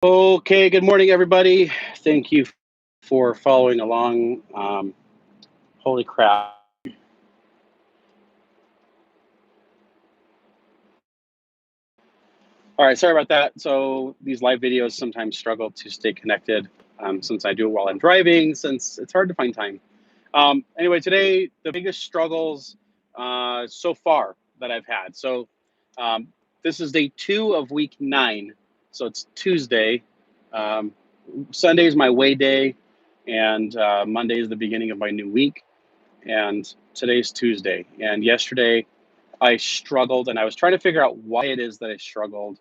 Okay, good morning, everybody. Thank you for following along. Holy crap. All right, sorry about that. So, these live videos sometimes struggle to stay connected since I do it while I'm driving, since it's hard to find time. Anyway, today, the biggest struggles so far that I've had. Um, this is day 2 of week 9. So, it's Tuesday. Um, Sunday is my way day, and Monday is the beginning of my new week. And today's Tuesday. And yesterday I struggled, and I was trying to figure out why it is that I struggled.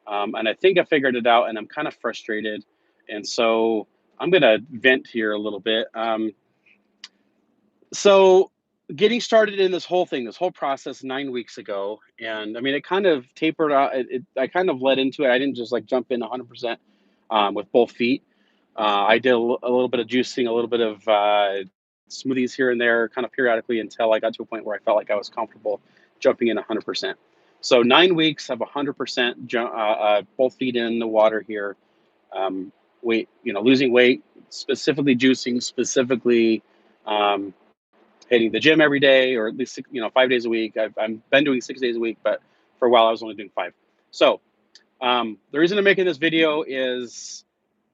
And I think I figured it out, and I'm kind of frustrated. And so I'm going to vent here a little bit. So, getting started in this whole thing, this whole process 9 weeks ago, and I mean, it kind of tapered out. I kind of led into it. I didn't just like jump in 100% with both feet. I did a little bit of juicing, a little bit of smoothies here and there, kind of periodically until I got to a point where I felt like I was comfortable jumping in 100%. So 9 weeks of 100% both feet in the water here. Um, losing weight, specifically juicing, specifically um, hitting the gym every day, or at least 5 days a week. I've been doing 6 days a week, but for a while I was only doing 5. So the reason I'm making this video is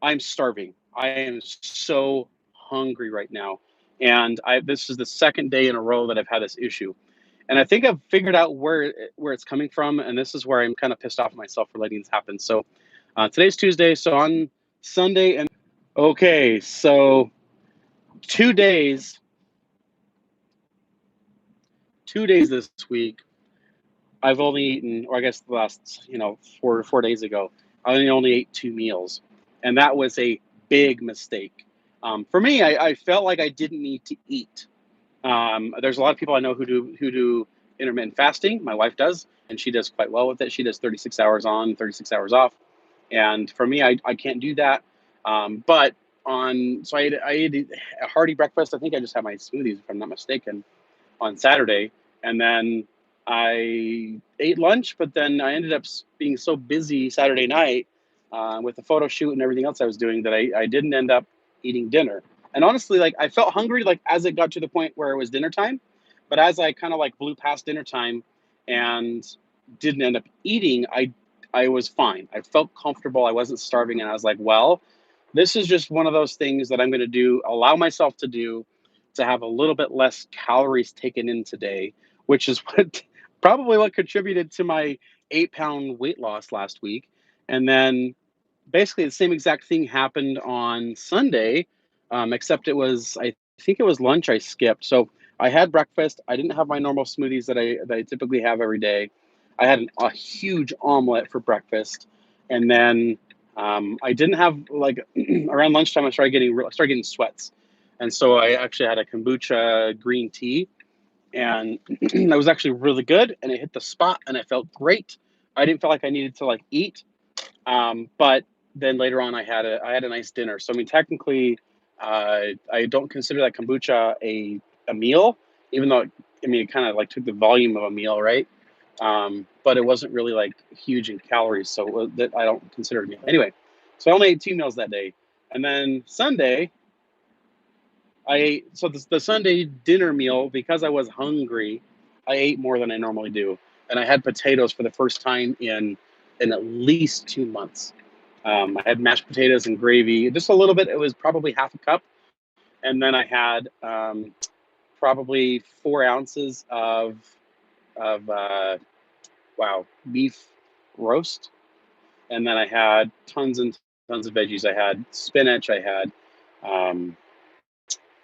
I'm starving. I am so hungry right now. And this is the second day in a row that I've had this issue. And I think I've figured out where it's coming from. And this is where I'm kind of pissed off at myself for letting this happen. So today's Tuesday. So on Sunday and okay, so 2 days, 2 days this week, I've only eaten, or I guess the last, 4 days ago, I only ate 2 meals, and that was a big mistake. For me, I felt like I didn't need to eat. There's a lot of people I know who do intermittent fasting. My wife does, and she does quite well with it. She does 36 hours on, 36 hours off, and for me, I can't do that. But on so I ate a hearty breakfast. I think I just had my smoothies, if I'm not mistaken, on Saturday, and then I ate lunch. But then I ended up being so busy Saturday night with the photo shoot and everything else I was doing that I didn't end up eating dinner. And honestly, like I felt hungry like as it got to the point where it was dinner time, but as I kind of like blew past dinner time and didn't end up eating, I was fine. I felt comfortable. I wasn't starving, and I was like, well, this is just one of those things that I'm going to do, allow myself to do, to have a little bit less calories taken in today, which is what probably what contributed to my 8-pound weight loss last week. And then basically the same exact thing happened on Sunday, except I think it was lunch I skipped. So I had breakfast. I didn't have my normal smoothies that I typically have every day. I had a huge omelet for breakfast, and then I didn't have like around lunchtime. I started getting sweats, and so I actually had a kombucha green tea, and that was actually really good, and it hit the spot, and I felt great. I didn't feel like I needed to like eat, but then later on, I had a nice dinner. So I mean, technically, I don't consider that kombucha a meal, even though I mean it kind of like took the volume of a meal, right? But it wasn't really like huge in calories, so that I don't consider it a meal. Anyway, so I only ate 2 meals that day, and then Sunday I ate. So the Sunday dinner meal, because I was hungry, I ate more than I normally do, and I had potatoes for the first time in at least 2 months. I had mashed potatoes and gravy, just a little bit. It was probably half a cup, and then I had probably 4 ounces of beef roast, and then I had tons and tons of veggies. I had spinach. Um,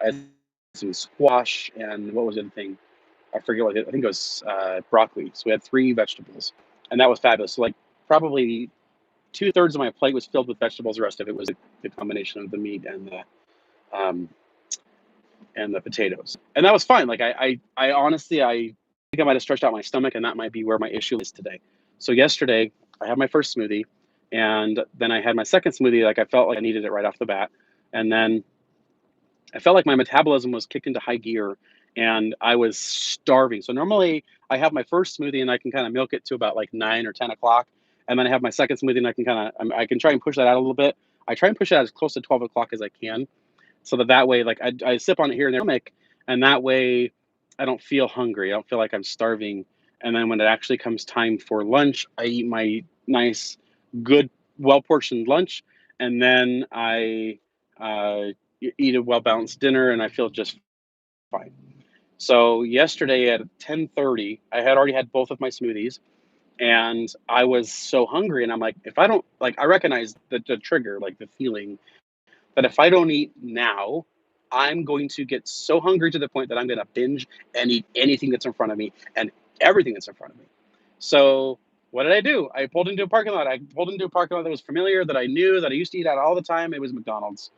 I had some squash, and what was the other thing? I forget what I think it was broccoli. So we had 3 vegetables, and that was fabulous. So like probably 2/3 of my plate was filled with vegetables. The rest of it was the combination of the meat um, and the potatoes, and that was fine. Like I honestly, I think I might have stretched out my stomach, and that might be where my issue is today. So yesterday, I had my first smoothie, and then I had my second smoothie. Like I felt like I needed it right off the bat, and then I felt like my metabolism was kicked into high gear, and I was starving. So normally I have my first smoothie and I can kind of milk it to about like 9 or 10 o'clock. and then I have my second smoothie, and I can try and push that out a little bit. I try and push it out as close to 12 o'clock as I can, so that way, like I sip on it here and there, stomach, and that way I don't feel hungry. I don't feel like I'm starving. And then when it actually comes time for lunch, I eat my nice, good, well portioned lunch, and then I eat a well balanced dinner, and I feel just fine. So yesterday at 10:30, I had already had both of my smoothies, and I was so hungry, and I'm like, if I don't like, I recognize the trigger, like the feeling that if I don't eat now, I'm going to get so hungry to the point that I'm going to binge and eat anything that's in front of me and everything that's in front of me. So what did I do? I pulled into a parking lot. I pulled into a parking lot that was familiar, that I knew, that I used to eat at all the time. It was McDonald's.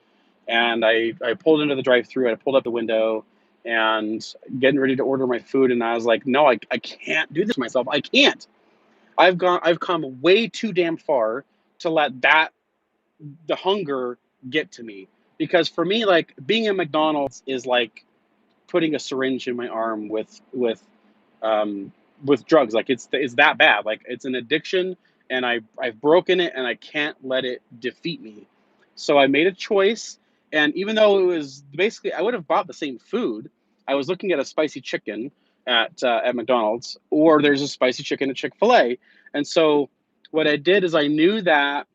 And I pulled into the drive-through. I pulled up the window and getting ready to order my food. And I was like, no, I can't do this to myself. I can't. I've come way too damn far to let the hunger get to me, because for me, like, being in McDonald's is like putting a syringe in my arm um with drugs. Like, it's that bad. Like, it's an addiction, and I've broken it, and I can't let it defeat me. So I made a choice, and even though it was basically, I would have bought the same food. I was looking at a spicy chicken at McDonald's, or there's a spicy chicken at Chick-fil-A. And so what I did is, I knew that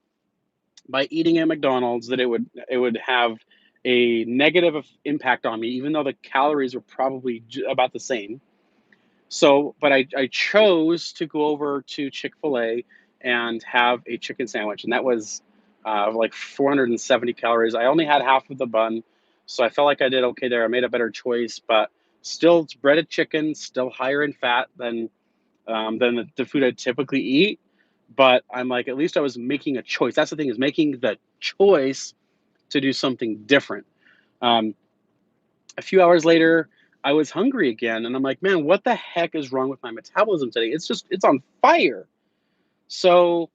by eating at McDonald's, that it would have a negative impact on me, even though the calories were probably about the same. So, but I chose to go over to Chick-fil-A and have a chicken sandwich, and that was like 470 calories. I only had half of the bun, so I felt like I did okay there. I made a better choice, but still, it's breaded chicken, still higher in fat than the food I typically eat. But I'm like, at least I was making a choice. That's the thing, is making the choice to do something different. Um, a few hours later, I was hungry again, and I'm like, man, what the heck is wrong with my metabolism today? It's on fire. So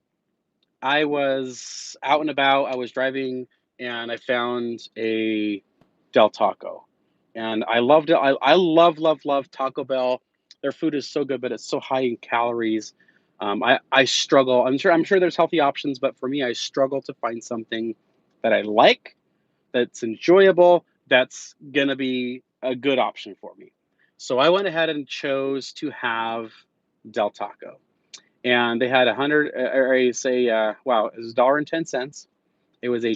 I was out and about. I was driving, and I found a Del Taco, and I loved it. I love Taco Bell. Their food is so good, but it's so high in calories. I struggle. I'm sure there's healthy options, but for me, I struggle to find something that I like, that's enjoyable, that's gonna be a good option for me. So I went ahead and chose to have Del Taco, and they had 100, or I say, wow, it was $1.10. It was a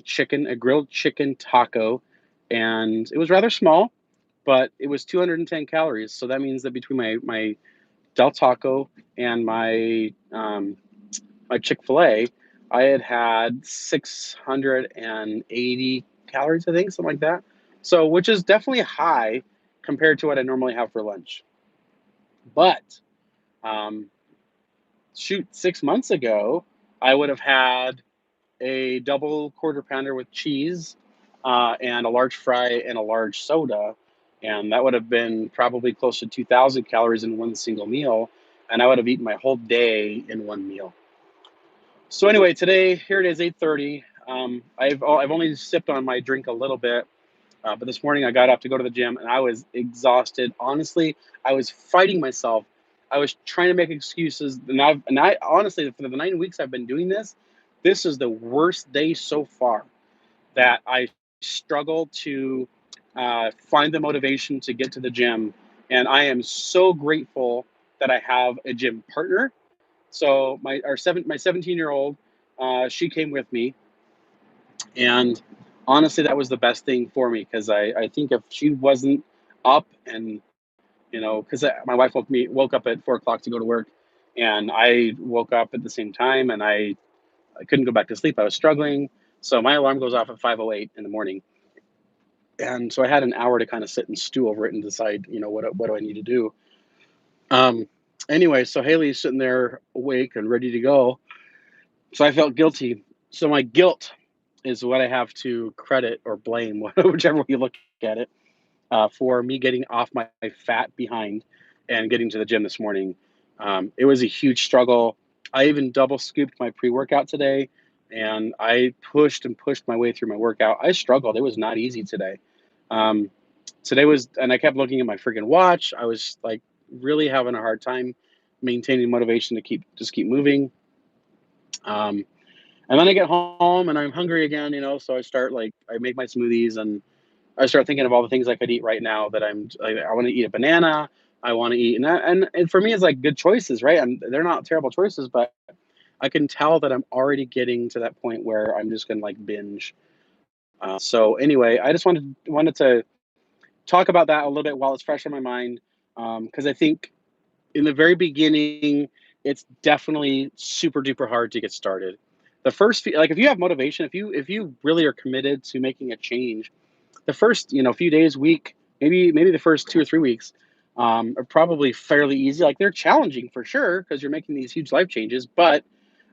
grilled chicken taco, and it was rather small, but it was 210 calories. So that means that between my Del Taco and my Chick-fil-A, I had 680 calories, I think, something like that. So, which is definitely high compared to what I normally have for lunch. But um, shoot, 6 months ago, I would have had a double quarter pounder with cheese, and a large fry and a large soda. And that would have been probably close to 2,000 calories in one single meal. And I would have eaten my whole day in one meal. So anyway, today, here it is, 8:30. I've only sipped on my drink a little bit, but this morning I got up to go to the gym, and I was exhausted. Honestly, I was fighting myself. I was trying to make excuses, and I honestly, for the 9 weeks I've been doing this, this is the worst day so far, that I struggle to find the motivation to get to the gym. And I am so grateful that I have a gym partner. So my 17-year-old, she came with me, and honestly, that was the best thing for me, because I think if she wasn't up, and because my wife woke up at 4 o'clock to go to work, and I woke up at the same time, and I couldn't go back to sleep. I was struggling, so my alarm goes off at 5:08 in the morning, and so I had an hour to kind of sit and stew over it and decide, what do I need to do. Um, anyway, so Haley's sitting there awake and ready to go. So I felt guilty. So my guilt is what I have to credit or blame, whichever way you look at it, for me getting off my fat behind and getting to the gym this morning. It was a huge struggle. I even double scooped my pre workout today, and I pushed and pushed my way through my workout. I struggled. It was not easy today. Um, and I kept looking at my freaking watch. I was like really having a hard time maintaining motivation to keep moving. Um, and then I get home and I'm hungry again, so I start like I make my smoothies and I start thinking of all the things I could eat right now that I want to eat a banana. I want to eat, and for me, it's like good choices, right? And they're not terrible choices, but I can tell that I'm already getting to that point where I'm just gonna like binge. So anyway, I just wanted to talk about that a little bit while it's fresh in my mind, because I think in the very beginning, it's definitely super duper hard to get started. The first few, like if you have motivation, if you really are committed to making a change, the first few days, week, maybe the first 2 or 3 weeks, are probably fairly easy. Like they're challenging for sure because you're making these huge life changes. But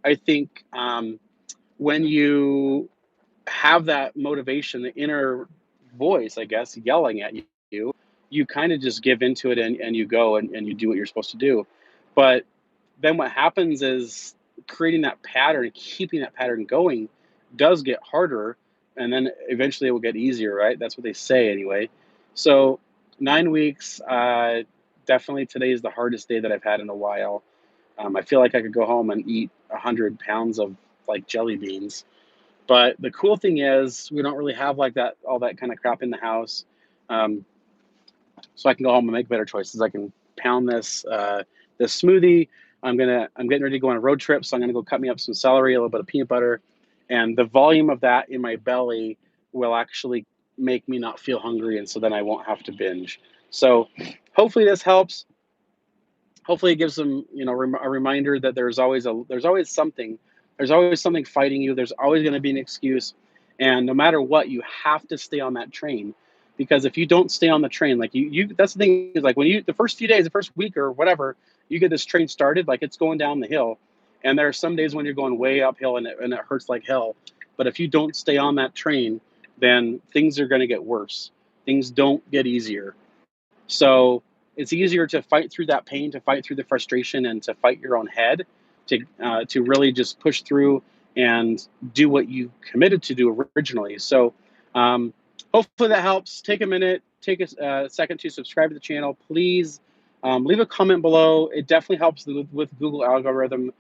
I think when you have that motivation, the inner voice, I guess, yelling at you, you kind of just give into it and you go and you do what you're supposed to do. But then what happens is creating that pattern, keeping that pattern going does get harder. And then eventually it will get easier, right? That's what they say anyway. So 9 weeks, definitely today is the hardest day that I've had in a while. I feel like I could go home and eat 100 pounds of like jelly beans, but the cool thing is we don't really have like that all that kind of crap in the house. Um, so I can go home and make better choices. I can pound this smoothie. I'm getting ready to go on a road trip, so I'm gonna go cut me up some celery, a little bit of peanut butter, and the volume of that in my belly will actually make me not feel hungry, and so then I won't have to binge. So hopefully this helps. Hopefully it gives them a reminder that there's always something fighting you. There's always going to be an excuse, and no matter what, you have to stay on that train, because if you don't stay on the train, like you that's the thing, is like when you the first few days, the first week or whatever, you get this train started, like it's going down the hill, and there are some days when you're going way uphill and it hurts like hell. But if you don't stay on that train, then things are going to get worse. Things don't get easier. So it's easier to fight through that pain, to fight through the frustration, and to fight your own head, to really just push through and do what you committed to do originally. So hopefully that helps. Take a minute, take a second to subscribe to the channel. Please leave a comment below. It definitely helps with Google algorithm.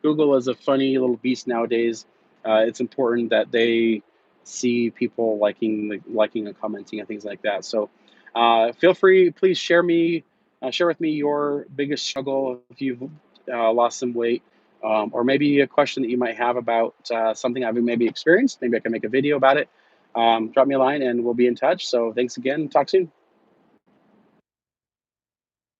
Google is a funny little beast nowadays. It's important that they see people liking and commenting and things like that. So feel free, please share with me your biggest struggle if you've lost some weight, or maybe a question that you might have about something I've maybe experienced. Maybe I can make a video about it. Drop me a line and we'll be in touch. So thanks again. Talk soon.